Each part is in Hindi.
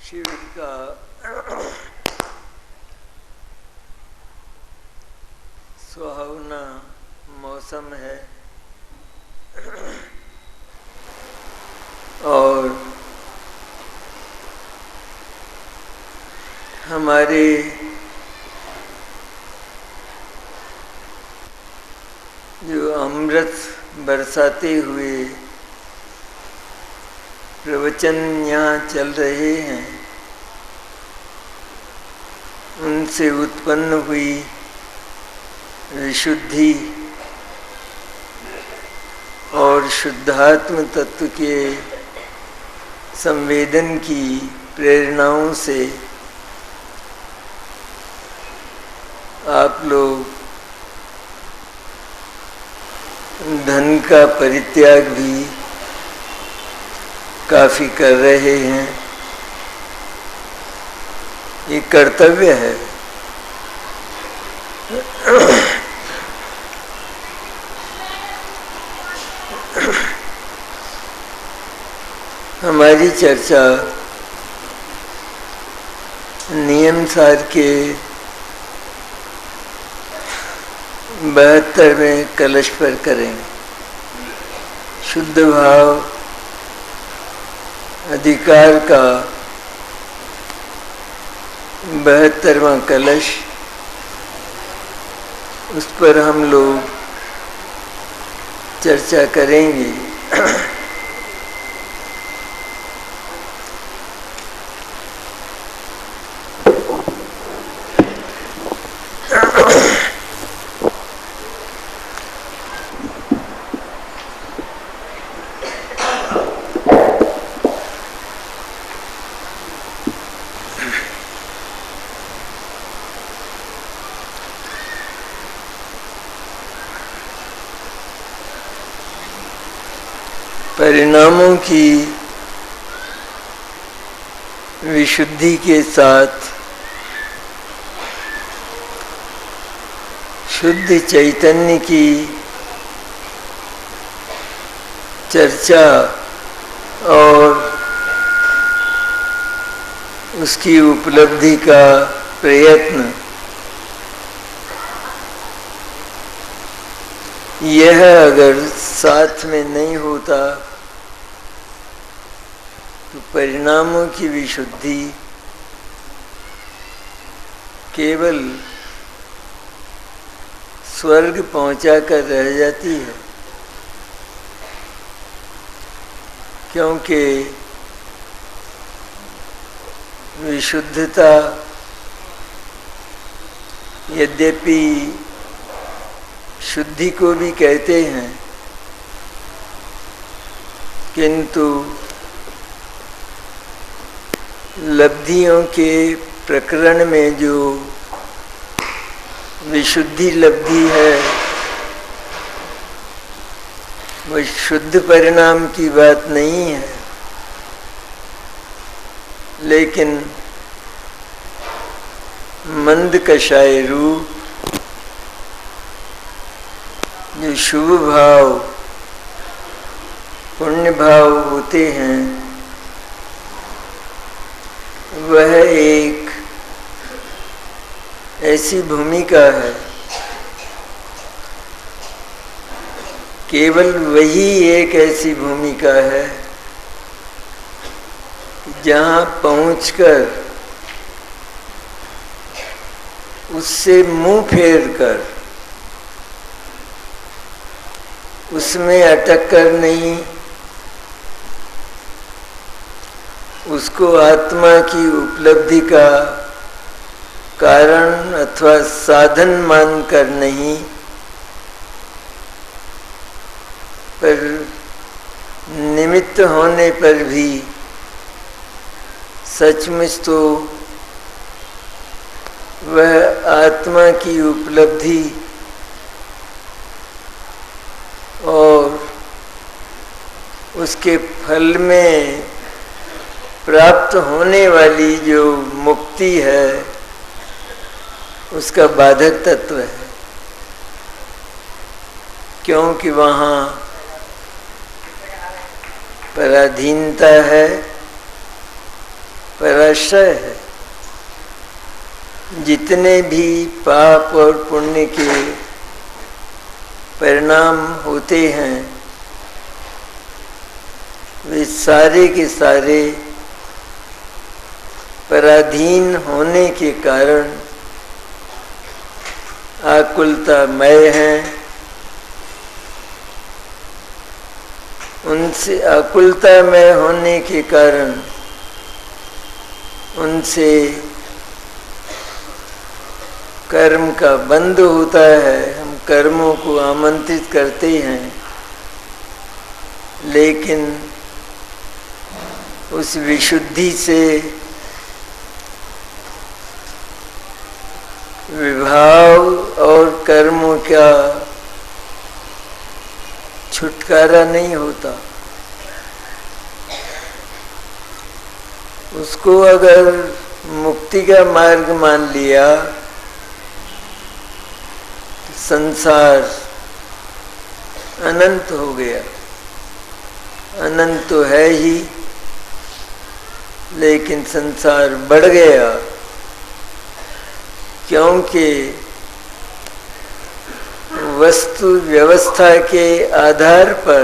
शिविर का सुहावना मौसम है और हमारे जो अमृत बरसाते हुए प्रवचन यहाँ चल रहे हैं, उनसे उत्पन्न हुई विशुद्धि और शुद्धात्म तत्व के संवेदन की प्रेरणाओं से आप लोग धन का परित्याग भी काफी कर रहे हैं। ये कर्तव्य है। हमारी चर्चा नियम सार के 72वें कलश पर करेंगे। शुद्ध भाव अधिकार का 72वां कलश, उस पर हम लोग चर्चा करेंगे। परिणामों की विशुद्धि के साथ शुद्ध चैतन्य की चर्चा और उसकी उपलब्धि का प्रयत्न, यह अगर साथ में नहीं होता तो परिणामों की विशुद्धि केवल स्वर्ग पहुंचा कर रह जाती है, क्योंकि विशुद्धता यद्यपि शुद्धि को भी कहते हैं, किंतु लब्धियों के प्रकरण में जो विशुद्धि लब्धि है वह शुद्ध परिणाम की बात नहीं है, लेकिन मंद कषाय रूप जो शुभ भाव पुण्य भाव होते हैं, वह एक ऐसी भूमिका है, केवल वही एक ऐसी भूमिका है जहाँ पहुंचकर उससे मुंह फेर कर, उसमें अटक कर नहीं, उसको आत्मा की उपलब्धि का कारण अथवा साधन मानकर नहीं, पर निमित्त होने पर भी सचमुच तो वह आत्मा की उपलब्धि उसके फल में प्राप्त होने वाली जो मुक्ति है उसका बाधक तत्व है, क्योंकि वहाँ पराधीनता है, पराश्रय है। जितने भी पाप और पुण्य के परिणाम होते हैं वे सारे के सारे पराधीन होने के कारण आकुलतामय हैं। उनसे आकुलतामय होने के कारण उनसे कर्म का बंध होता है। हम कर्मों को आमंत्रित करते हैं, लेकिन उस विशुद्धि से विभाव और कर्मों का छुटकारा नहीं होता। उसको अगर मुक्ति का मार्ग मान लिया, संसार अनंत हो गया। अनंत तो है ही, लेकिन संसार बढ़ गया, क्योंकि वस्तु व्यवस्था के आधार पर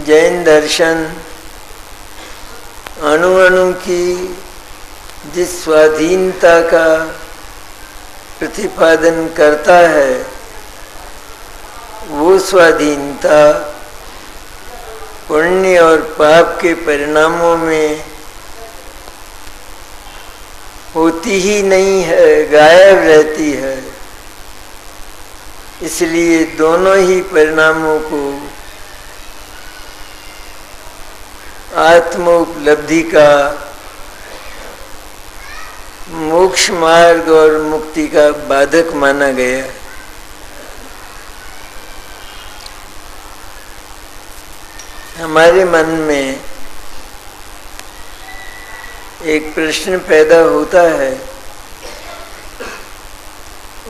जैन दर्शन अणु अणु की जिस स्वाधीनता का प्रतिपादन करता है, वो स्वाधीनता पुण्य और पाप के परिणामों में होती ही नहीं है, गायब रहती है। इसलिए दोनों ही परिणामों को आत्म उपलब्धि का, मोक्ष मार्ग और मुक्ति का बाधक माना गया। हमारे मन में एक प्रश्न पैदा होता है,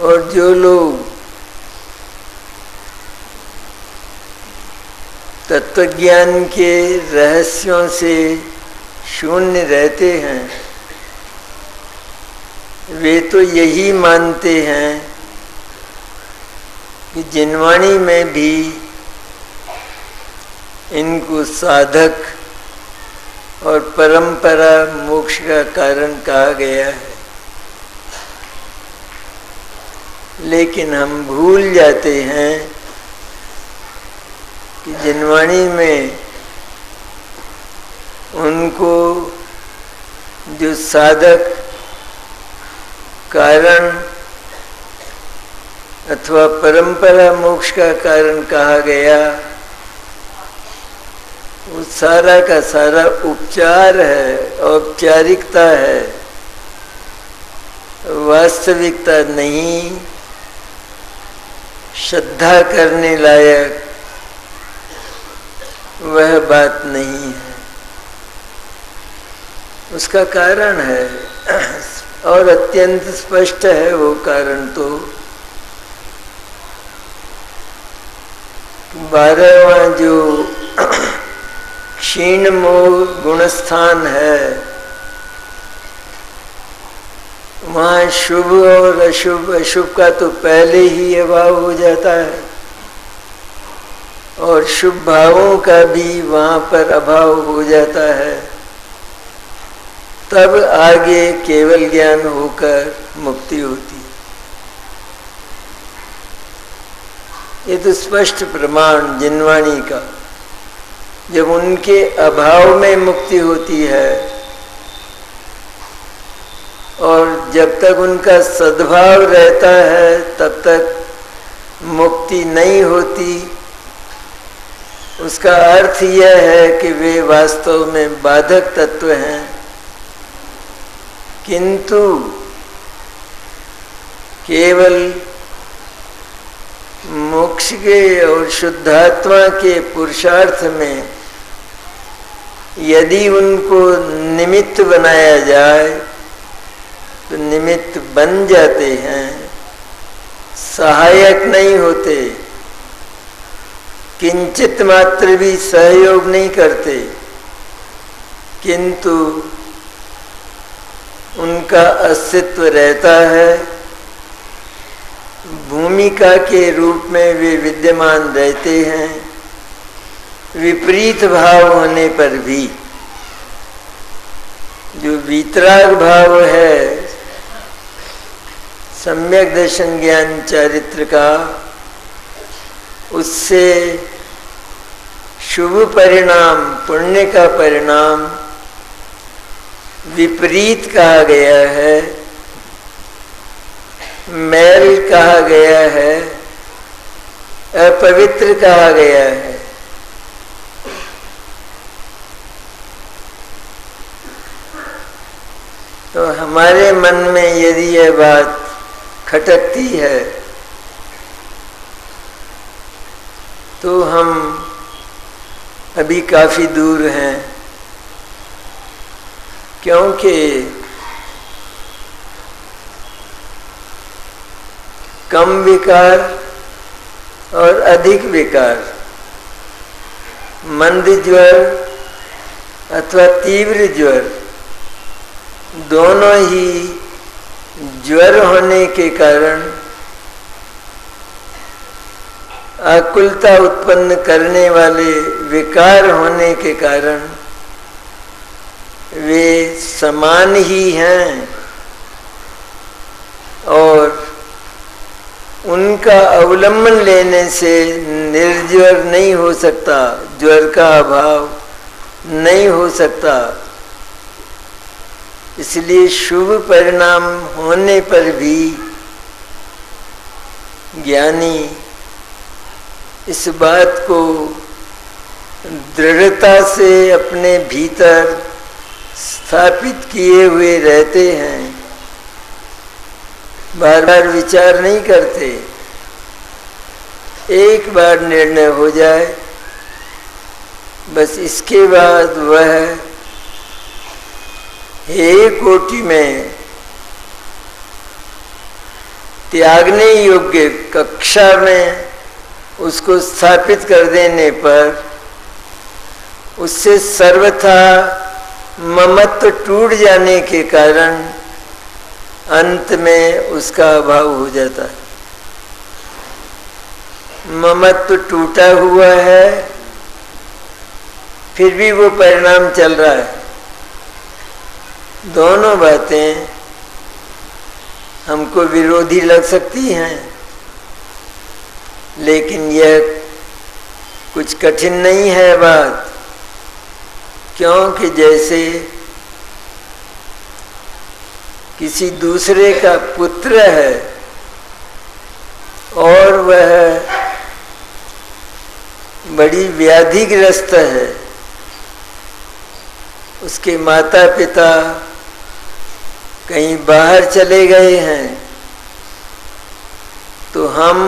और जो लोग तत्वज्ञान के रहस्यों से शून्य रहते हैं, वे तो यही मानते हैं कि जिनवाणी में भी इनको साधक और परंपरा मोक्ष का कारण कहा गया है। लेकिन हम भूल जाते हैं कि जिनवाणी में उनको जो साधक कारण अथवा परंपरा मोक्ष का कारण कहा गया, वो सारा का सारा उपचार है, औपचारिकता है, वास्तविकता नहीं, श्रद्धा करने लायक वह बात नहीं है। उसका कारण है और अत्यंत स्पष्ट है वो कारण तो 12वां जो क्षीण मोह गुणस्थान है, वहाँ शुभ और अशुभ, अशुभ का तो पहले ही अभाव हो जाता है और शुभ भावों का भी वहाँ पर अभाव हो जाता है। तब आगे केवल ज्ञान होकर मुक्ति होती है। ये तो स्पष्ट प्रमाण जिनवाणी का। जब उनके अभाव में मुक्ति होती है और जब तक उनका सद्भाव रहता है तब तक मुक्ति नहीं होती। उसका अर्थ यह है कि वे वास्तव में बाधक तत्व हैं, किंतु केवल मोक्ष के और शुद्धात्मा के पुरुषार्थ में यदि उनको निमित्त बनाया जाए तो निमित्त बन जाते हैं, सहायक नहीं होते, किंचित मात्र भी सहयोग नहीं करते, किंतु उनका अस्तित्व रहता है। भूमिका के रूप में वे विद्यमान रहते हैं, विपरीत भाव होने पर भी। जो वीतराग भाव है सम्यक दर्शन ज्ञान चारित्र का, उससे शुभ परिणाम, पुण्य का परिणाम विपरीत कहा गया है, मैल कहा गया है, अपवित्र कहा गया है। तो हमारे मन में यदि यह बात खटकती है तो हम अभी काफी दूर हैं, क्योंकि कम विकार और अधिक विकार, मंद ज्वर अथवा तीव्र ज्वर, दोनों ही ज्वर होने के कारण, आकुलता उत्पन्न करने वाले विकार होने के कारण वे समान ही हैं और उनका अवलंबन लेने से निर्ज्वर नहीं हो सकता, ज्वर का अभाव नहीं हो सकता। इसलिए शुभ परिणाम होने पर भी ज्ञानी इस बात को दृढ़ता से अपने भीतर स्थापित किए हुए रहते हैं, बार बार विचार नहीं करते। एक बार निर्णय हो जाए बस, इसके बाद वह एक कोटि में त्यागने योग्य कक्षा में उसको स्थापित कर देने पर उससे सर्वथा ममत्व टूट जाने के कारण अंत में उसका अभाव हो जाता है। ममत्व टूटा हुआ है, फिर भी वो परिणाम चल रहा है। दोनों बातें हमको विरोधी लग सकती हैं, लेकिन यह कुछ कठिन नहीं है बात, क्योंकि जैसे किसी दूसरे का पुत्र है और वह बड़ी व्याधिग्रस्त है, उसके माता पिता कहीं बाहर चले गए हैं, तो हम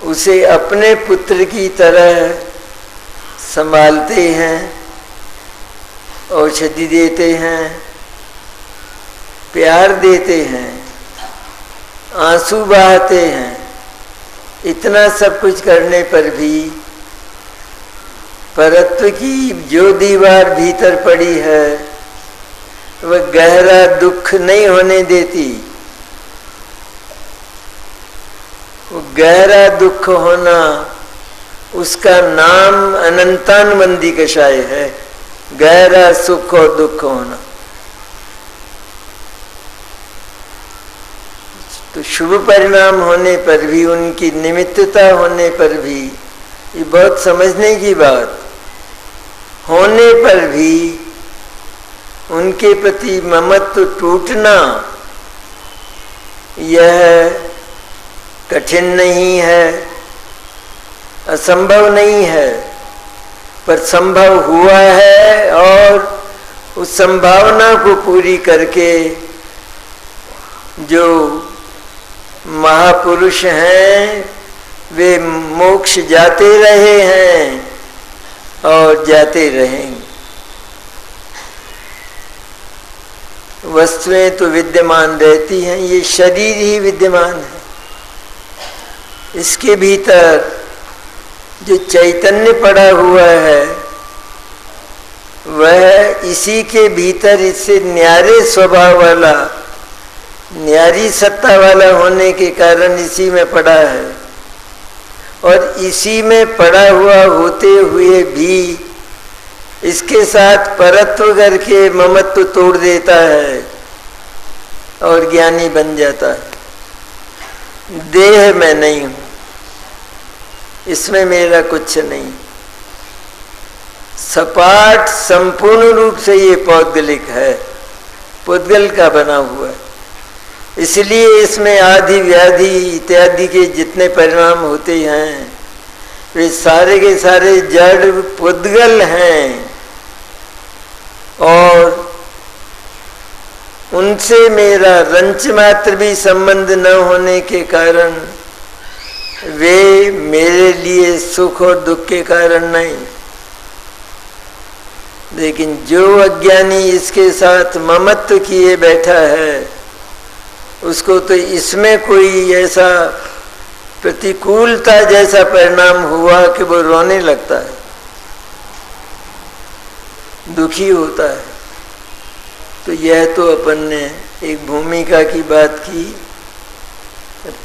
उसे अपने पुत्र की तरह संभालते हैं, औषधि देते हैं, प्यार देते हैं, आंसू बहाते हैं। इतना सब कुछ करने पर भी परत्व की जो दीवार भीतर पड़ी है वह गहरा दुख नहीं होने देती। वो गहरा दुख होना, उसका नाम अनंतानुबंधी कषाय है, गहरा सुख और दुख होना। तो शुभ परिणाम होने पर भी, उनकी निमित्तता होने पर भी, ये बहुत समझने की बात, होने पर भी उनके प्रति ममत्व टूटना यह कठिन नहीं है, असंभव नहीं है, पर संभव हुआ है। और उस संभावना को पूरी करके जो महापुरुष हैं वे मोक्ष जाते रहे हैं और जाते रहेंगे। वस्तुएं तो विद्यमान रहती हैं, ये शरीर ही विद्यमान है। इसके भीतर जो चैतन्य पड़ा हुआ है वह इसी के भीतर इससे न्यारे स्वभाव वाला, न्यारी सत्ता वाला होने के कारण इसी में पड़ा है, और इसी में पड़ा हुआ होते हुए भी इसके साथ परत्व करके ममत्व तोड़ देता है और ज्ञानी बन जाता है। देह मैं नहीं हूं, इसमें मेरा कुछ नहीं। सपाट संपूर्ण रूप से ये पौद्गलिक है, पुद्गल का बना हुआ है। इसलिए इसमें आदि व्याधि इत्यादि के जितने परिणाम होते हैं वे सारे के सारे जड़ पुद्गल हैं, और उनसे मेरा रंच मात्र भी संबंध न होने के कारण वे मेरे लिए सुख और दुख के कारण नहीं। लेकिन जो अज्ञानी इसके साथ ममत्व किए बैठा है उसको तो इसमें कोई ऐसा प्रतिकूलता जैसा परिणाम हुआ कि वो रोने लगता है, दुखी होता है। तो यह तो अपन ने एक भूमिका की बात की।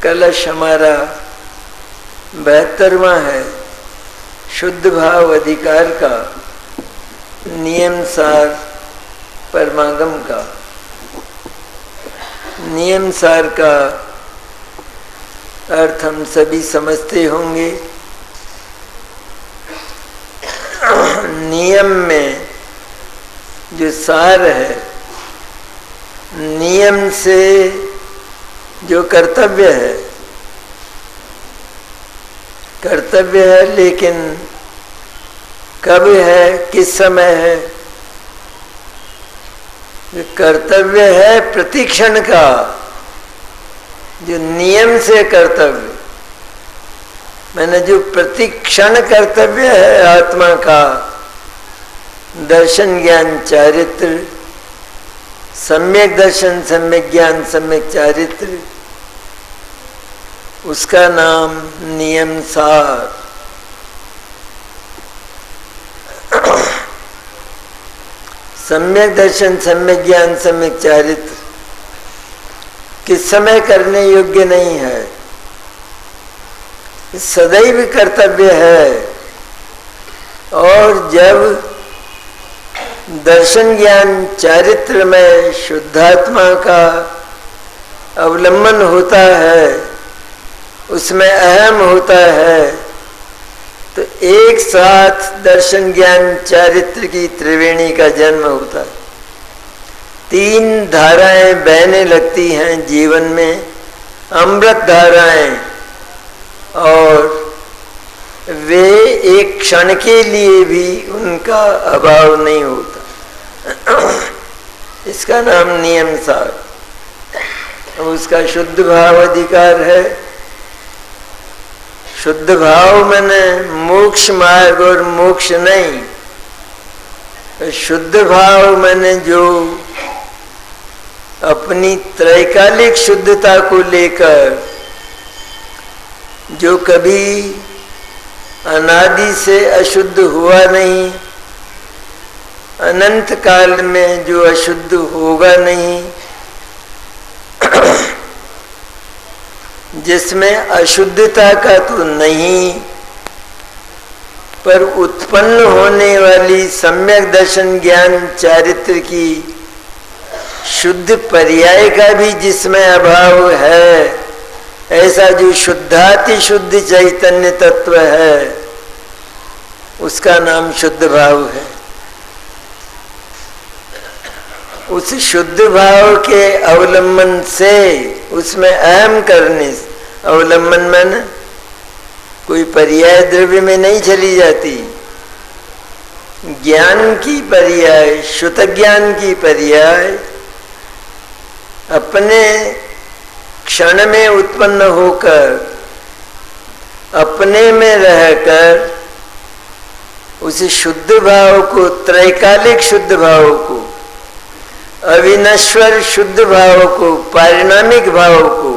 कलश हमारा 72वां है, शुद्ध भाव अधिकार का नियम सार परमागम का। नियम सार का अर्थ हम सभी समझते होंगे। नियम में जो सार है, नियम से जो कर्तव्य है, कर्तव्य है, लेकिन कब है, किस समय है। कर्तव्य है प्रतिक्षण का, जो नियम से कर्तव्य, मैंने जो प्रतिक्षण कर्तव्य है आत्मा का, दर्शन ज्ञान चारित्र, सम्यक दर्शन सम्यक ज्ञान सम्यक चारित्र, उसका नाम नियम सार। सम्यक दर्शन सम्यक ज्ञान सम्यक चारित्र किस समय करने योग्य नहीं है, सदैव कर्तव्य है। और जब दर्शन ज्ञान चारित्र में शुद्धात्मा का अवलंबन होता है, उसमें अहम होता है, तो एक साथ दर्शन ज्ञान चारित्र की त्रिवेणी का जन्म होता है। 3 धाराएं बहने लगती हैं जीवन में, अमृत धाराएं, और वे एक क्षण के लिए भी उनका अभाव नहीं होता। इसका नाम नियम सार। उसका शुद्ध भाव अधिकार है। शुद्ध भाव मैंने मोक्ष मार्ग और मोक्ष नहीं। शुद्ध भाव मैंने जो अपनी त्रैकालिक शुद्धता को लेकर, जो कभी अनादि से अशुद्ध हुआ नहीं, अनंत काल में जो अशुद्ध होगा नहीं, जिसमें अशुद्धता का तो नहीं, पर उत्पन्न होने वाली सम्यक दर्शन ज्ञान चारित्र की शुद्ध पर्याय का भी जिसमें अभाव है, ऐसा जो शुद्धाति शुद्ध चैतन्य तत्व है, उसका नाम शुद्ध भाव है। उस शुद्ध भाव के अवलंबन से, उसमें अहम करने से, अवलंबन में कोई पर्याय द्रव्य में नहीं चली जाती। ज्ञान की पर्याय, शुद्ध ज्ञान की पर्याय अपने क्षण में उत्पन्न होकर अपने में रहकर उस शुद्ध भाव को, त्रैकालिक शुद्ध भाव को, अविनश्वर शुद्ध भाव को, पारिणामिक भाव को,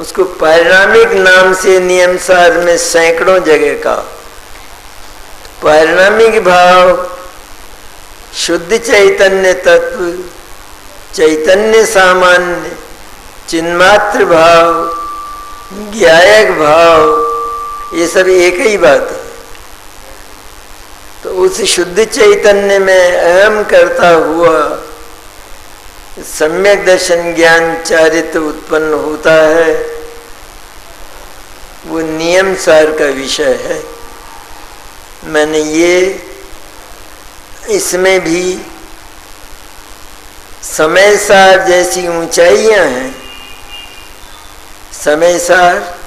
उसको पारिणामिक नाम से नियमसार में सैकड़ों जगह का पारिणामिक भाव, शुद्ध चैतन्य तत्व, चैतन्य सामान्य, चिन्मात्र भाव, ज्ञायक भाव, ये सब एक ही बात है। तो उस शुद्ध चैतन्य में अहम करता हुआ सम्यक दर्शन ज्ञान चारित्र उत्पन्न होता है, वो नियम सार का विषय है। मैंने ये इसमें भी समय सार जैसी ऊंचाइयां हैं। समय सार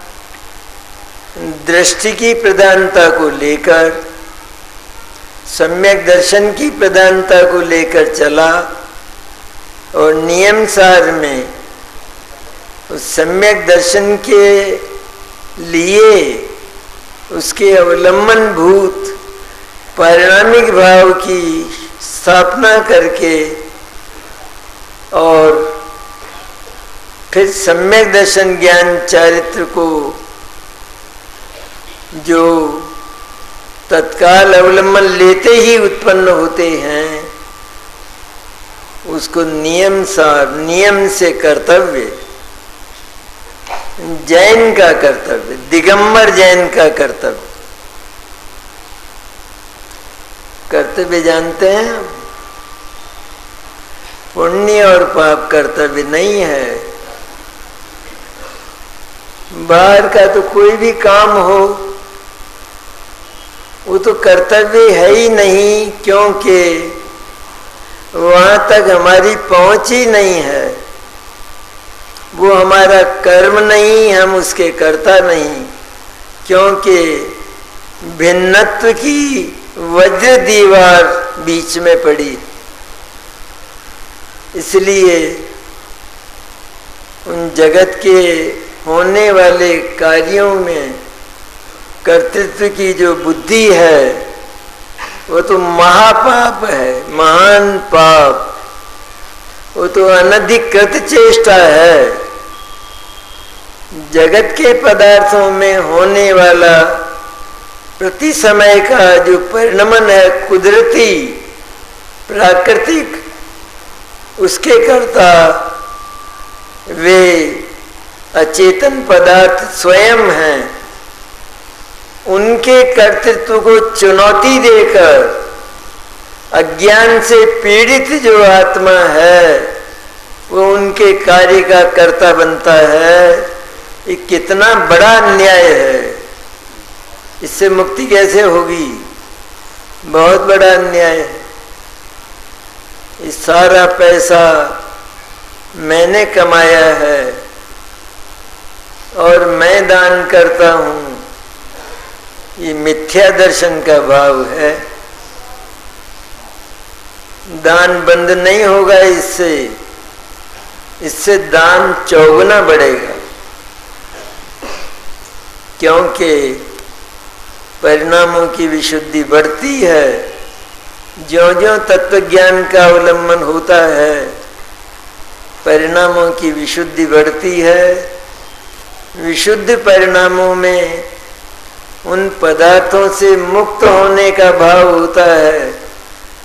दृष्टि की प्रधानता को लेकर, सम्यक दर्शन की प्रधानता को लेकर चला, और नियम सार में उस सम्यक दर्शन के लिए उसके अवलंबन भूत पारिणामिक भाव की स्थापना करके और फिर सम्यक दर्शन ज्ञान चारित्र को जो तत्काल अवलंबन लेते ही उत्पन्न होते हैं, उसको नियम सार, नियम से कर्तव्य, जैन का कर्तव्य, दिगंबर जैन का कर्तव्य। कर्तव्य जानते हैं, पुण्य और पाप कर्तव्य नहीं है। बाहर का तो कोई भी काम हो वो तो कर्तव्य है ही नहीं, क्योंकि वहां तक हमारी पहुंच ही नहीं है। वो हमारा कर्म नहीं, हम उसके कर्ता नहीं, क्योंकि भिन्नत्व की वज्र दीवार बीच में पड़ी। इसलिए उन जगत के होने वाले कार्यों में कर्तृत्व की जो बुद्धि है वो तो महापाप है, महान पाप। वो तो अनधिकृत चेष्टा है। जगत के पदार्थों में होने वाला प्रति समय का जो परिणमन है, कुदरती प्राकृतिक, उसके कर्ता वे अचेतन पदार्थ स्वयं हैं। उनके कर्तृत्व को चुनौती देकर अज्ञान से पीड़ित जो आत्मा है वो उनके कार्य का कर्ता बनता है। ये कितना बड़ा अन्याय है। इससे मुक्ति कैसे होगी? बहुत बड़ा अन्याय है। ये सारा पैसा मैंने कमाया है और मैं दान करता हूं, ये मिथ्या दर्शन का भाव है। दान बंद नहीं होगा इससे दान चौगुना बढ़ेगा, क्योंकि परिणामों की विशुद्धि बढ़ती है। ज्यों-ज्यों तत्वज्ञान का अवलंबन होता है, परिणामों की विशुद्धि बढ़ती है। विशुद्ध परिणामों में उन पदार्थों से मुक्त होने का भाव होता है,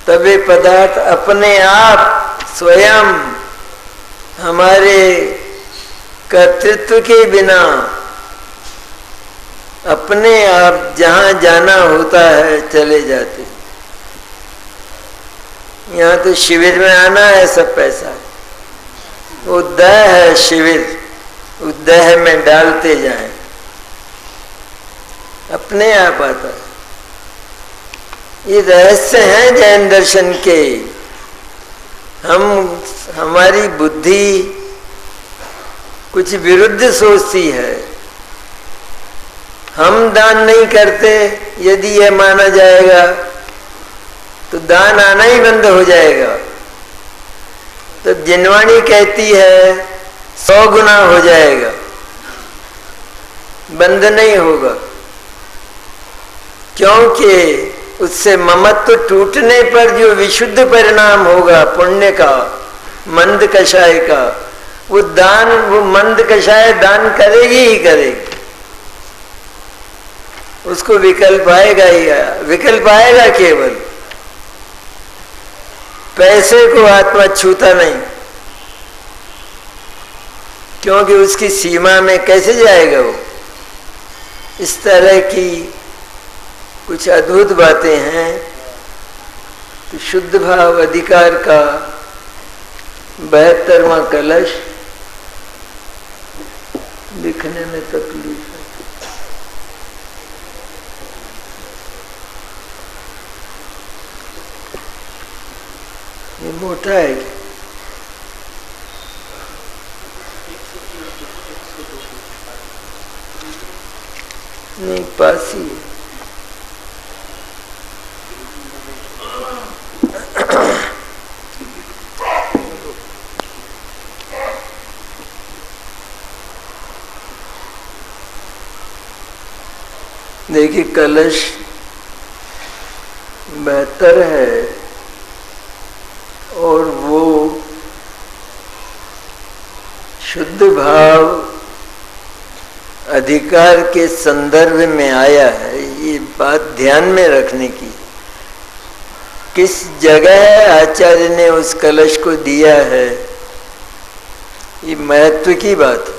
तब वे पदार्थ अपने आप स्वयं हमारे कर्तृत्व के बिना अपने आप जहां जाना होता है चले जाते। यहाँ तो शिविर में आना है सब पैसा, वो दह है शिविर, उस दह में डालते जाएं, अपने आप आता है। ये रहस्य हैं जैन दर्शन के। हमारी बुद्धि कुछ विरुद्ध सोचती है। हम दान नहीं करते, यदि यह माना जाएगा तो दान आना ही बंद हो जाएगा। तो जिनवाणी कहती है 100 गुना हो जाएगा। बंद नहीं होगा, क्योंकि उससे ममत्व टूटने पर जो विशुद्ध परिणाम होगा पुण्य का, मंद कषाय का, वो मंद कषाय दान करेगी ही करेगी। उसको विकल्प आएगा ही, विकल्प आएगा केवल। पैसे को आत्मा छूता नहीं, क्योंकि उसकी सीमा में कैसे जाएगा वो। इस तरह की कुछ अद्भुत बातें हैं। तो शुद्ध भाव अधिकार का 72वां कलश लिखने में तकलीफ है। ये मोटा है क्या? नहीं, पास ही है। देखिए, कलश 72 है और वो शुद्ध भाव अधिकार के संदर्भ में आया है। ये बात ध्यान में रखने की। किस जगह आचार्य ने उस कलश को दिया है, ये महत्व की बात है।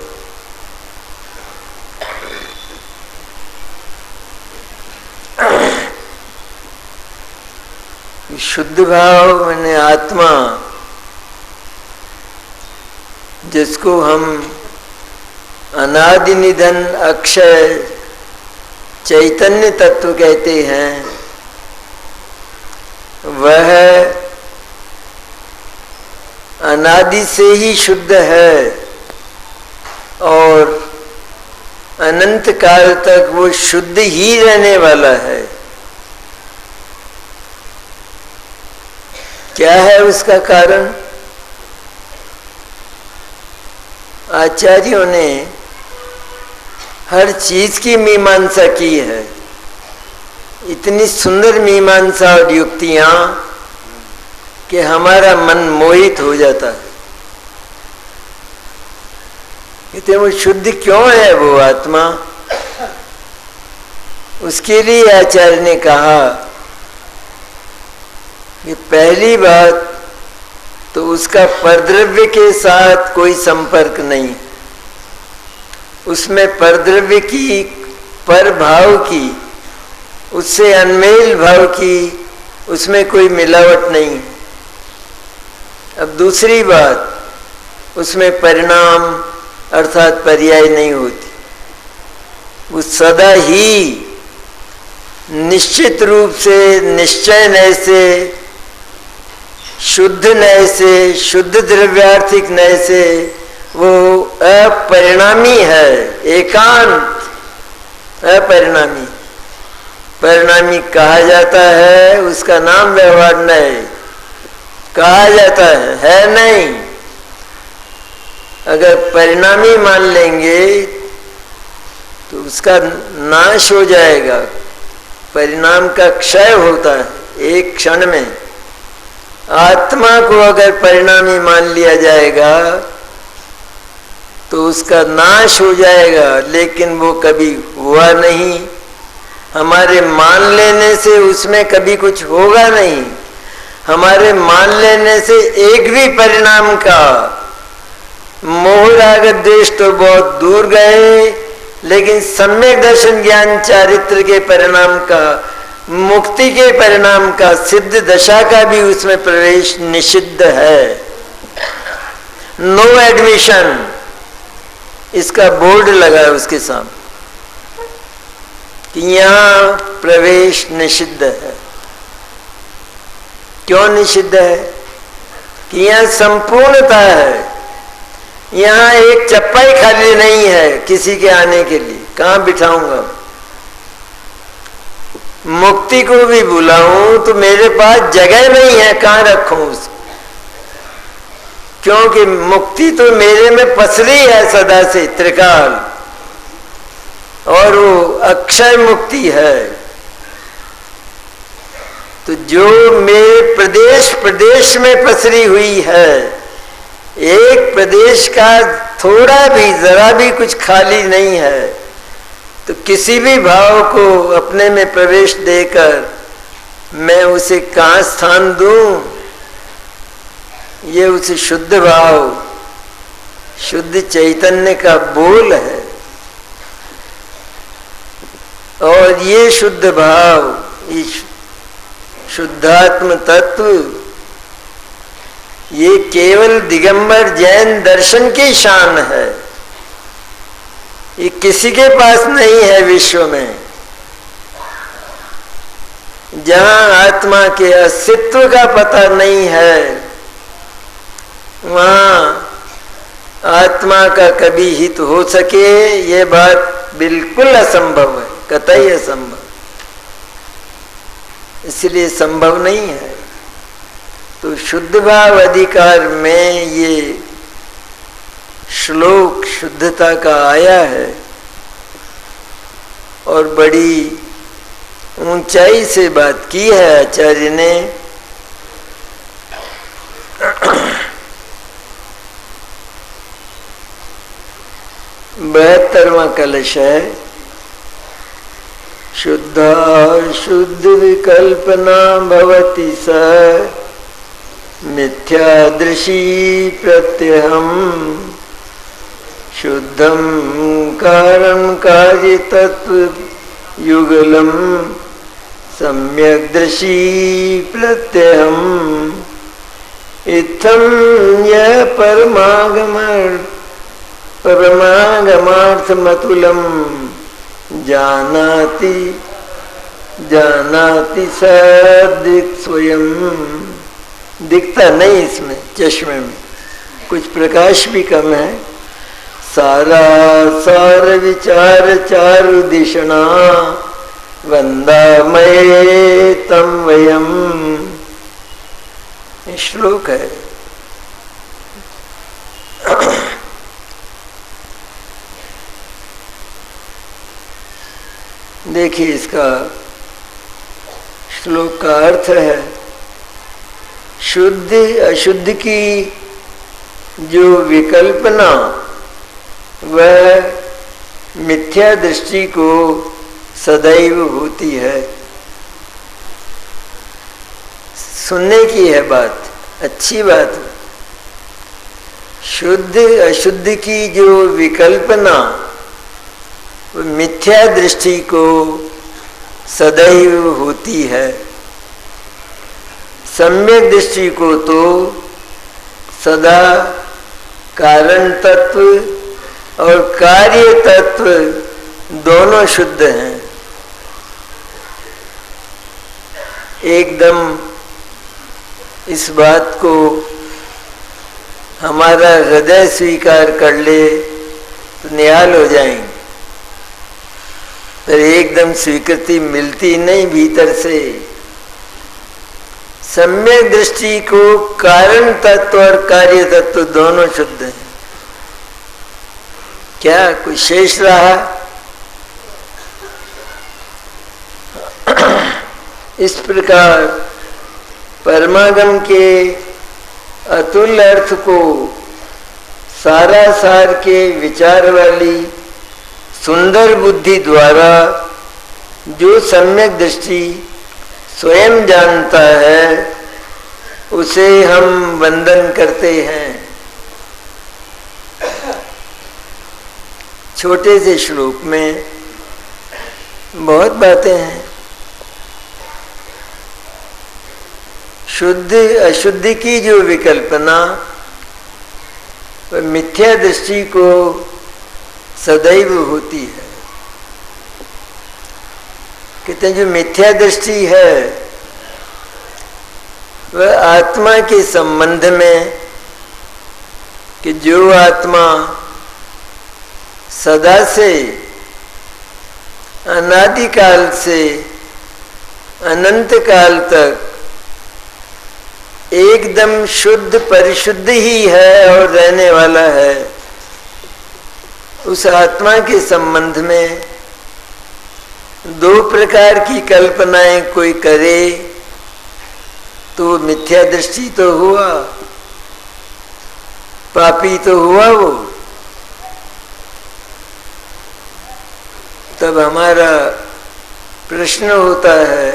शुद्ध भाव माने आत्मा, जिसको हम अनादि निधन अक्षय चैतन्य तत्व कहते हैं, वह अनादि से ही शुद्ध है और अनंत काल तक वो शुद्ध ही रहने वाला है। क्या है उसका कारण? आचार्यों ने हर चीज की मीमांसा की है। इतनी सुंदर मीमांसा और युक्तियां कि हमारा मन मोहित हो जाता है। कहते वो शुद्ध क्यों है वो आत्मा? उसके लिए आचार्य ने कहा कि पहली बात तो उसका परद्रव्य के साथ कोई संपर्क नहीं, उसमें परद्रव्य की, पर भाव की, उससे अनमेल भाव की, उसमें कोई मिलावट नहीं। अब दूसरी बात, उसमें परिणाम अर्थात पर्याय नहीं होती। वो सदा ही निश्चित रूप से, निश्चय नय से, शुद्ध नय से, शुद्ध द्रव्यार्थिक नय से वो अपरिणामी है, एकांत अपरिणामी। परिणामी कहा जाता है, उसका नाम व्यवहार नय कहा जाता है नहीं। अगर परिणामी मान लेंगे तो उसका नाश हो जाएगा। परिणाम का क्षय होता है एक क्षण में। आत्मा को अगर परिणामी मान लिया जाएगा तो उसका नाश हो जाएगा, लेकिन वो कभी हुआ नहीं। हमारे मान लेने से उसमें कभी कुछ होगा नहीं। हमारे मान लेने से एक भी परिणाम का मोह राग द्वेष तो बहुत दूर गए, लेकिन सम्यक दर्शन ज्ञान चारित्र के परिणाम का, मुक्ति के परिणाम का, सिद्ध दशा का भी उसमें प्रवेश निषिद्ध है। नो एडमिशन, इसका बोर्ड लगा है उसके सामने कि यहाँ प्रवेश निषिद्ध है। क्यों निषिद्ध है? कि यहाँ संपूर्णता है। यहाँ एक चप्पल खाली नहीं है किसी के आने के लिए। कहाँ बिठाऊंगा? मुक्ति को भी बुलाऊं तो मेरे पास जगह नहीं है, कहाँ रखूं उसको? क्योंकि मुक्ति तो मेरे में पसरी है सदा से त्रिकाल, और वो अक्षय मुक्ति है। तो जो मेरे प्रदेश प्रदेश में पसरी हुई है, एक प्रदेश का थोड़ा भी जरा भी कुछ खाली नहीं है, तो किसी भी भाव को अपने में प्रवेश देकर मैं उसे कहाँ स्थान दूं? ये उस शुद्ध भाव, शुद्ध चैतन्य का बोल है। और ये शुद्ध भाव, ये शुद्धात्म तत्व, ये केवल दिगंबर जैन दर्शन की शान है। ये किसी के पास नहीं है विश्व में। जहां आत्मा के अस्तित्व का पता नहीं है, वहां आत्मा का कभी हित हो सके, ये बात बिल्कुल असंभव है, कतई असंभव। इसलिए संभव नहीं है। तो शुद्ध भाव अधिकार में ये श्लोक शुद्धता का आया है और बड़ी ऊंचाई से बात की है आचार्य ने। 72वां कलश है। शुद्धा शुद्ध विकल्पना भवति स मिथ्यादृशी प्रत्यहम शुद्धम कारण कार्य तत्व युगलम सम्यक दृशी प्रत्यहम इत्थम यह परमागमार्थमतुलम जानाति जानाति सदिक् स्वयं। दिखता नहीं इसमें, चश्मे में कुछ प्रकाश भी कम है। सारा सार विचार चारु दिशना वंदामये तम वयम। श्लोक है। देखिए इसका श्लोक का अर्थ है, शुद्ध अशुद्ध की जो विकल्पना वह मिथ्या दृष्टि को सदैव होती है। सुनने की है बात, अच्छी बात। शुद्ध अशुद्ध की जो विकल्पना मिथ्या दृष्टि को सदैव होती है। सम्यक दृष्टि को तो सदा कारण तत्व और कार्य तत्व दोनों शुद्ध हैं। एकदम इस बात को हमारा हृदय स्वीकार कर ले तो निहाल हो जाएंगे। पर एकदम स्वीकृति मिलती नहीं भीतर से। सम्यक दृष्टि को कारण तत्व और कार्य तत्व दोनों शुद्ध हैं। क्या कुछ शेष रहा? इस प्रकार परमागम के अतुल अर्थ को सारा सार के विचार वाली सुंदर बुद्धि द्वारा जो सम्यक दृष्टि स्वयं जानता है, उसे हम वंदन करते हैं। छोटे से श्लोक में बहुत बातें हैं। शुद्ध अशुद्ध की जो विकल्पना वह मिथ्या दृष्टि को सदैव होती है। कहते हैं जो मिथ्या दृष्टि है वह आत्मा के संबंध में, कि जो आत्मा सदा से अनादिकाल से अनंत काल तक एकदम शुद्ध परिशुद्ध ही है और रहने वाला है, उस आत्मा के संबंध में दो प्रकार की कल्पनाएं कोई करे तो मिथ्या दृष्टि तो हुआ, पापी तो हुआ वो। तब हमारा प्रश्न होता है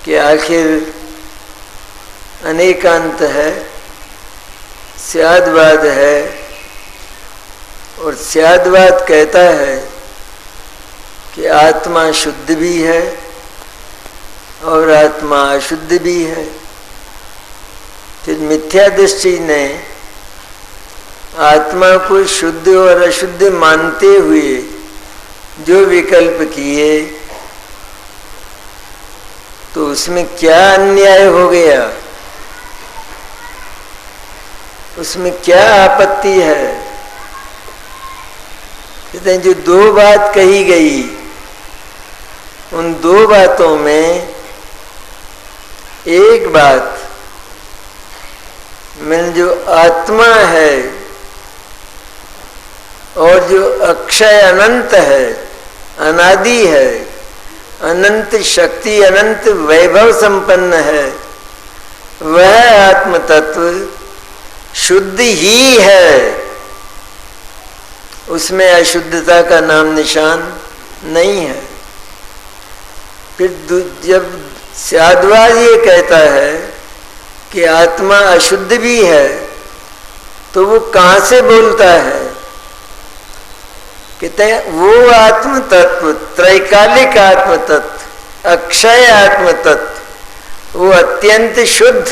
कि आखिर अनेकांत है, स्यादवाद है, और स्यादवाद कहता है कि आत्मा शुद्ध भी है और आत्मा अशुद्ध भी है। फिर मिथ्या दृष्टि ने आत्मा को शुद्ध और अशुद्ध मानते हुए जो विकल्प किए, तो उसमें क्या अन्याय हो गया, उसमें क्या आपत्ति है? कहते हैं जो दो बात कही गई, उन दो बातों में एक बात में जो आत्मा है और जो अक्षय अनंत है, अनादि है, अनंत शक्ति अनंत वैभव संपन्न है, वह आत्म तत्व शुद्ध ही है, उसमें अशुद्धता का नाम निशान नहीं है। फिर जब स्यादवाद ये कहता है कि आत्मा अशुद्ध भी है, तो वो कहाँ से बोलता है? कहते हैं वो आत्म तत्व, त्रैकालिक आत्म तत्व, अक्षय आत्म तत्व, वो अत्यंत शुद्ध,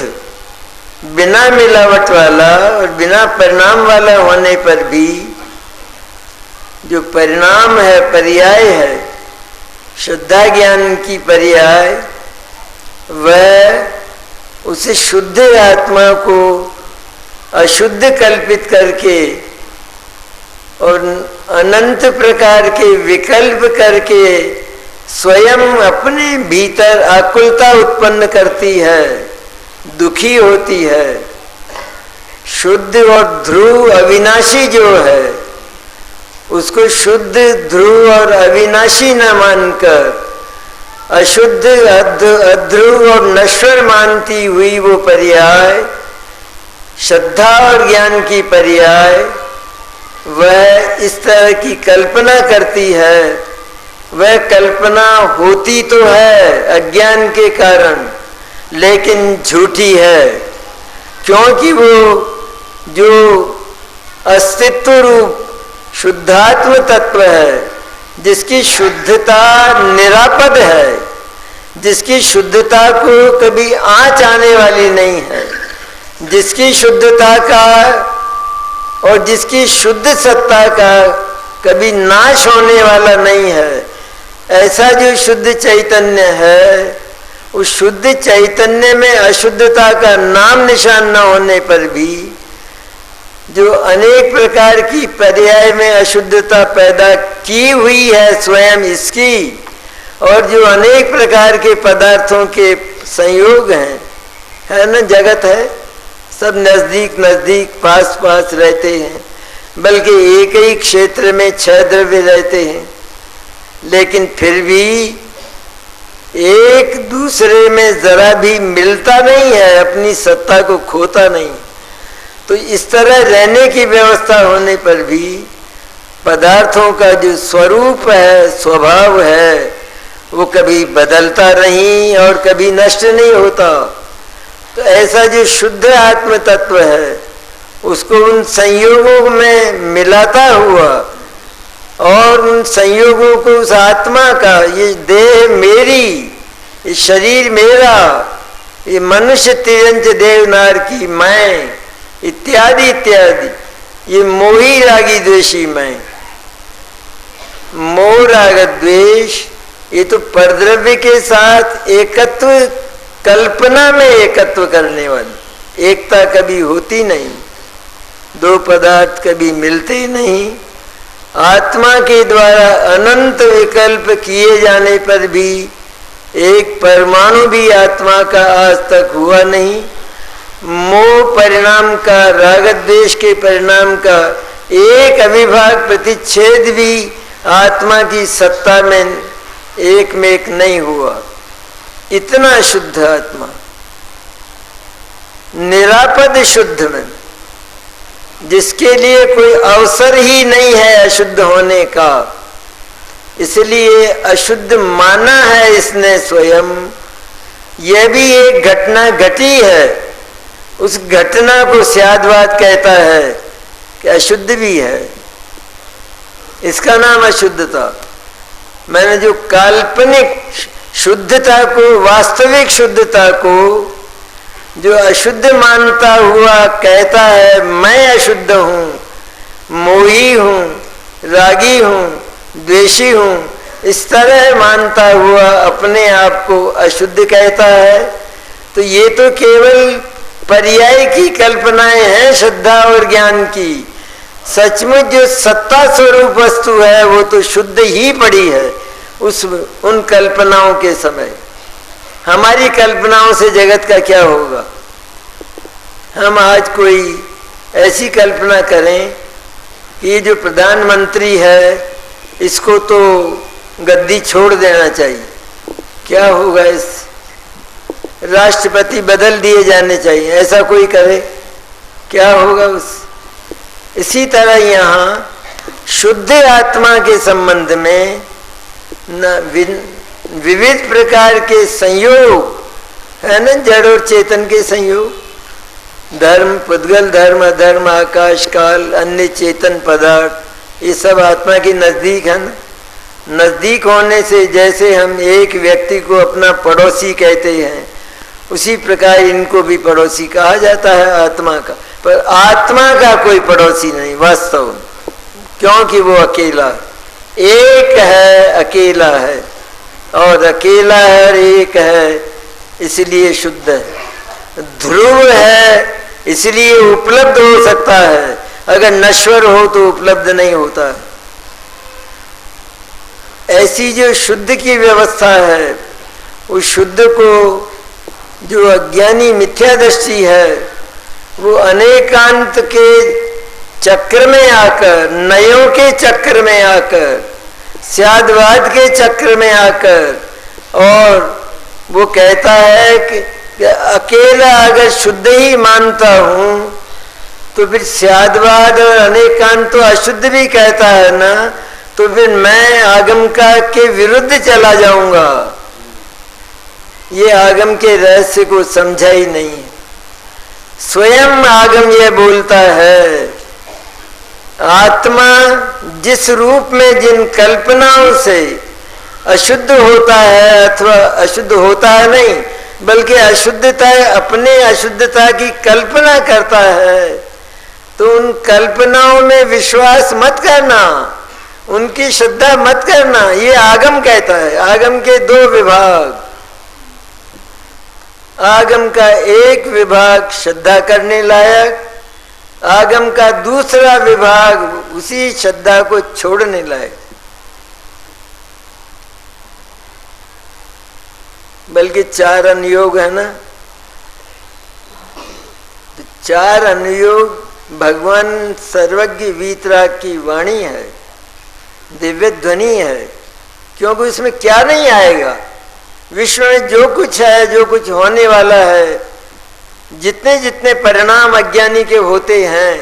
बिना मिलावट वाला और बिना परिणाम वाला होने पर भी जो परिणाम है, पर्याय है, शुद्धा ज्ञान की पर्याय, वह उस शुद्ध आत्मा को अशुद्ध कल्पित करके और अनंत प्रकार के विकल्प करके स्वयं अपने भीतर आकुलता उत्पन्न करती है, दुखी होती है। शुद्ध और ध्रुव अविनाशी जो है, उसको शुद्ध, ध्रुव और अविनाशी न मानकर अशुद्ध, अध्रुव और नश्वर मानती हुई वो पर्याय, श्रद्धा और ज्ञान की पर्याय, वह इस तरह की कल्पना करती है। वह कल्पना होती तो है अज्ञान के कारण, लेकिन झूठी है, क्योंकि वो जो अस्तित्व रूप शुद्धात्म तत्व है, जिसकी शुद्धता निरापद है, जिसकी शुद्धता को कभी आँच आने वाली नहीं है, जिसकी शुद्धता का और जिसकी शुद्ध सत्ता का कभी नाश होने वाला नहीं है, ऐसा जो शुद्ध चैतन्य है, उस शुद्ध चैतन्य में अशुद्धता का नाम निशान न होने पर भी जो अनेक प्रकार की पर्याय में अशुद्धता पैदा की हुई है स्वयं इसकी, और जो अनेक प्रकार के पदार्थों के संयोग हैं, है ना, जगत है, सब नजदीक नजदीक पास पास रहते हैं, बल्कि एक ही क्षेत्र में 6 द्रव्य रहते हैं, लेकिन फिर भी एक दूसरे में जरा भी मिलता नहीं है, अपनी सत्ता को खोता नहीं। तो इस तरह रहने की व्यवस्था होने पर भी पदार्थों का जो स्वरूप है, स्वभाव है, वो कभी बदलता नहीं और कभी नष्ट नहीं होता। तो ऐसा जो शुद्ध आत्म तत्व है, उसको उन संयोगों में मिलाता हुआ और उन संयोगों को उस आत्मा का, ये देह मेरी, ये शरीर मेरा, ये मनुष्य तिरंज देवनार की मैं, इत्यादि इत्यादि, ये मोही रागी द्वेषी मैं, मोह राग द्वेष, ये तो परद्रव्य के साथ एकत्व, कल्पना में एकत्व करने वाली, एकता कभी होती नहीं, दो पदार्थ कभी मिलते नहीं। आत्मा के द्वारा अनंत विकल्प किए जाने पर भी एक परमाणु भी आत्मा का आज तक हुआ नहीं। मोह परिणाम का, राग द्वेष के परिणाम का एक अविभाग प्रतिच्छेद भी आत्मा की सत्ता में एक में एक नहीं हुआ। इतना शुद्ध आत्मा, निरापद शुद्ध में, जिसके लिए कोई अवसर ही नहीं है अशुद्ध होने का। इसलिए अशुद्ध माना है इसने स्वयं। यह भी एक घटना घटी है, उस घटना को स्यादवाद कहता है कि अशुद्ध भी है। इसका नाम अशुद्धता। मैंने जो काल्पनिक शुद्धता को, वास्तविक शुद्धता को जो अशुद्ध मानता हुआ कहता है मैं अशुद्ध हूं, मोही हूं, रागी हूं, द्वेषी हूं, इस तरह मानता हुआ अपने आप को अशुद्ध कहता है, तो ये तो केवल पर्याय की कल्पनाएं हैं श्रद्धा और ज्ञान की। सचमुच जो सत्ता स्वरूप वस्तु है वो तो शुद्ध ही पड़ी है उन कल्पनाओं के समय। हमारी कल्पनाओं से जगत का क्या होगा? हम आज कोई ऐसी कल्पना करें कि ये जो प्रधानमंत्री है इसको तो गद्दी छोड़ देना चाहिए, क्या होगा? इस राष्ट्रपति बदल दिए जाने चाहिए, ऐसा कोई करे, क्या होगा उस? इसी तरह यहाँ शुद्ध आत्मा के संबंध में विविध प्रकार के संयोग है ना, जड़ और चेतन के संयोग, धर्म, पुद्गल धर्म, अधर्म, आकाश काल, अन्य चेतन पदार्थ, ये सब आत्मा के नजदीक है ना। नजदीक होने से जैसे हम एक व्यक्ति को अपना पड़ोसी कहते हैं, उसी प्रकार इनको भी पड़ोसी कहा जाता है आत्मा का। पर आत्मा का कोई पड़ोसी नहीं वास्तव में, क्योंकि वो अकेला एक है, अकेला है, और अकेला है और एक है, इसलिए शुद्ध है। ध्रुव है इसलिए उपलब्ध हो सकता है, अगर नश्वर हो तो उपलब्ध नहीं होता है। ऐसी जो शुद्ध की व्यवस्था है, उस शुद्ध को जो अज्ञानी मिथ्या दृष्टि है वो अनेकांत के चक्र में आकर, नयों के चक्र में आकर, स्यादवाद के चक्र में आकर, और वो कहता है कि अकेला अगर शुद्ध ही मानता हूं तो फिर स्यादवाद और अनेकांत तो अशुद्ध भी कहता है ना, तो फिर मैं आगम का के विरुद्ध चला जाऊंगा। ये आगम के रहस्य को समझा ही नहीं। स्वयं आगम यह बोलता है, आत्मा जिस रूप में जिन कल्पनाओं से अशुद्ध होता है, अथवा अशुद्ध होता है नहीं, बल्कि अशुद्धता अपने अशुद्धता की कल्पना करता है, तो उन कल्पनाओं में विश्वास मत करना, उनकी श्रद्धा मत करना। ये आगम कहता है। आगम के दो विभाग, आगम का एक विभाग श्रद्धा करने लायक, आगम का दूसरा विभाग उसी श्रद्धा को छोड़ने लायक। बल्कि चार अनुयोग है ना, तो चार अनुयोग भगवान सर्वज्ञ वीतराग की वाणी है, दिव्य ध्वनि है, क्योंकि इसमें क्या नहीं आएगा। विश्व में जो कुछ है, जो कुछ होने वाला है, जितने जितने परिणाम अज्ञानी के होते हैं,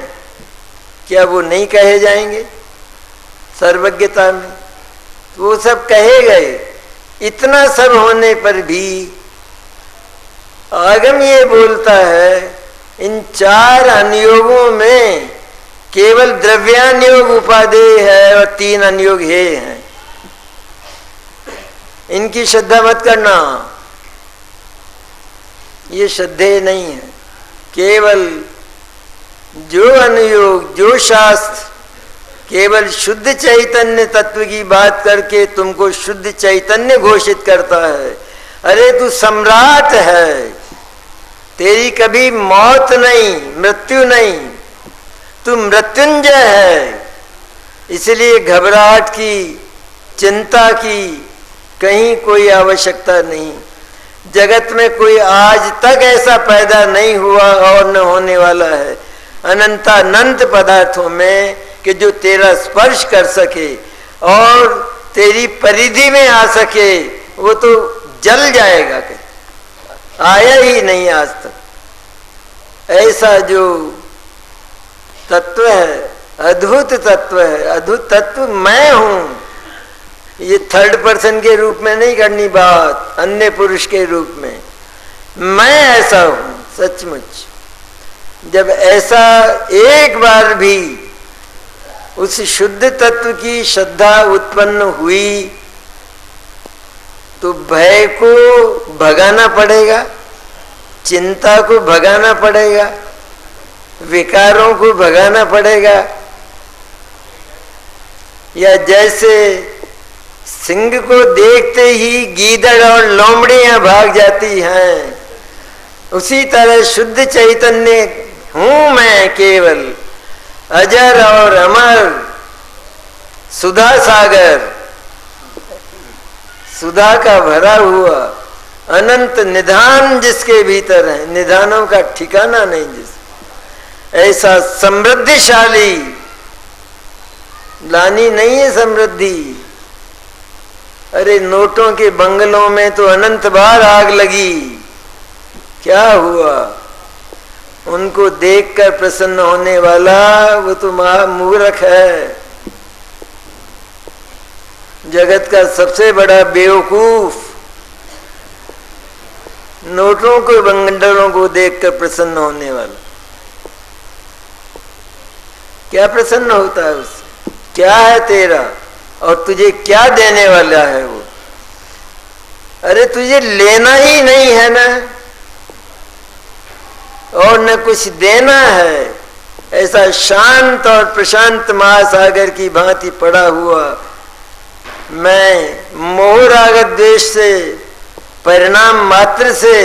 क्या वो नहीं कहे जाएंगे सर्वज्ञता में? तो वो सब कहे गए। इतना सब होने पर भी आगम ये बोलता है, इन चार अनुयोगों में केवल द्रव्यानुयोग उपादेय है और तीन अनुयोग हे हैं। इनकी श्रद्धा मत करना, ये श्रद्धेय नहीं है। केवल जो अनुयोग, जो शास्त्र केवल शुद्ध चैतन्य तत्व की बात करके तुमको शुद्ध चैतन्य घोषित करता है, अरे तू सम्राट है, तेरी कभी मौत नहीं, मृत्यु नहीं, तू मृत्युंजय है, इसलिए घबराहट की, चिंता की कहीं कोई आवश्यकता नहीं। जगत में कोई आज तक ऐसा पैदा नहीं हुआ और न होने वाला है अनंतानंत पदार्थों में कि जो तेरा स्पर्श कर सके। और तेरी परिधि में आ सके वो तो जल जाएगा। आया ही नहीं आज तक। ऐसा जो तत्व है, अद्भुत तत्व है, अद्भुत तत्व मैं हूं। ये थर्ड पर्सन के रूप में नहीं करनी बात, अन्य पुरुष के रूप में। मैं ऐसा हूं सचमुच। जब ऐसा एक बार भी उस शुद्ध तत्व की श्रद्धा उत्पन्न हुई तो भय को भगाना पड़ेगा, चिंता को भगाना पड़ेगा, विकारों को भगाना पड़ेगा। या जैसे सिंह को देखते ही गीदड़ और लोमड़ियां भाग जाती हैं, उसी तरह शुद्ध चैतन्य हूं मैं केवल, अजर और अमर सुधा सागर, सुधा का भरा हुआ अनंत निधान जिसके भीतर है, निधानों का ठिकाना नहीं जिस, ऐसा समृद्धिशाली, लानी नहीं है समृद्धि। अरे नोटों के बंगलों में तो अनंत बार आग लगी, क्या हुआ? उनको देखकर प्रसन्न होने वाला वो तो महामूर्ख है, जगत का सबसे बड़ा बेवकूफ। नोटों को बंगलों को देखकर प्रसन्न होने वाला क्या प्रसन्न होता है उससे? क्या है तेरा और तुझे क्या देने वाला है वो? अरे तुझे लेना ही नहीं है ना, और न कुछ देना है। ऐसा शांत और प्रशांत महासागर की भांति पड़ा हुआ मैं मोह राग द्वेष से, परिणाम मात्र से,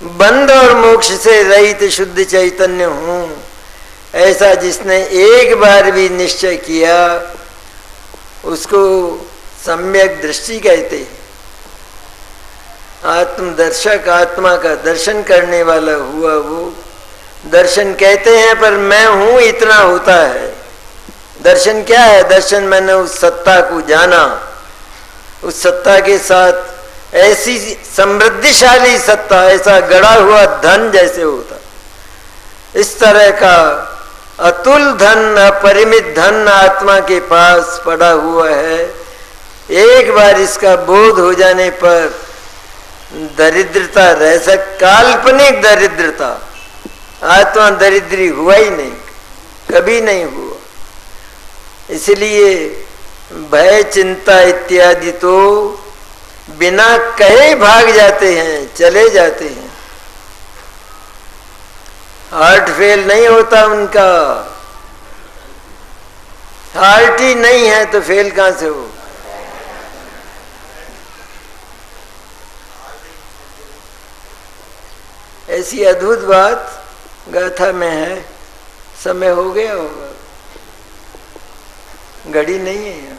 बंध और मोक्ष से रहित शुद्ध चैतन्य हूं। ऐसा जिसने एक बार भी निश्चय किया उसको सम्यक दृष्टि कहते हैं। आत्मदर्शक, आत्मा का दर्शन करने वाला हुआ वो दर्शन कहते हैं। पर मैं हूं इतना होता है। दर्शन क्या है? दर्शन मैंने उस सत्ता को जाना, उस सत्ता के साथ ऐसी समृद्धिशाली सत्ता, ऐसा गड़ा हुआ धन जैसे होता, इस तरह का अतुल धन, अपरिमित धन आत्मा के पास पड़ा हुआ है। एक बार इसका बोध हो जाने पर दरिद्रता रह काल्पनिक दरिद्रता, आत्मा दरिद्री हुआ ही नहीं, कभी नहीं हुआ। इसलिए भय, चिंता इत्यादि तो बिना कहे भाग जाते हैं, चले जाते हैं। हार्ट फेल नहीं होता उनका। हार्ट ही नहीं है तो फेल कहां से हो? ऐसी अद्भुत बात गाथा में है। समय हो गया होगा, घड़ी नहीं है यहाँ।